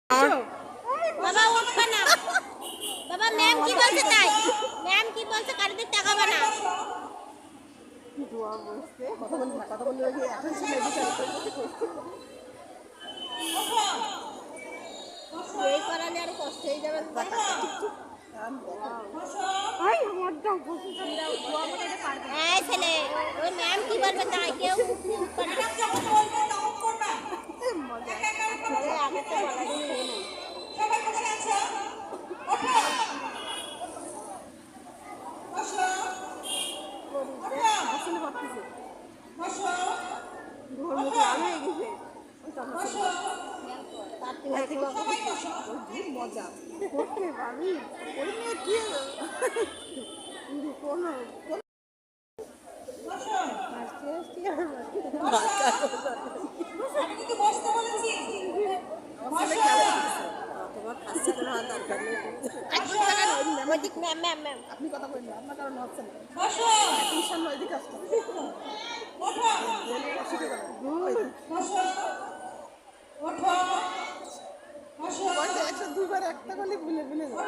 বাবা উঠবে না বাবা, ম্যাম কি বলছে তাই, ম্যাম কি বলছে কারিদের টাকা বানা এই করালে আর কষ্ট হয়ে যাবে। এই ছেলে, ওই ম্যাম কি বলবে তাই, কেউ উঠবে না। আগে তো বলা নেই। মজা করতে পারি ওই নিয়ে কি কোনো আপনি কথা বলেন না, আপনার কারণ হচ্ছে না। একশো দুবার একটা করলে ভুলে ভুলে যায়।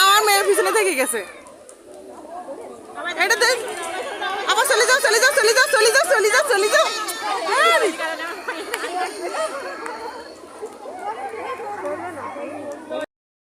আমার মেয়ের পিছনে থেকে গেছে, এটা দেখ আবার চলে যাও চলে যাও চলে যাও চলে যাও চলে যাও চলে যাও।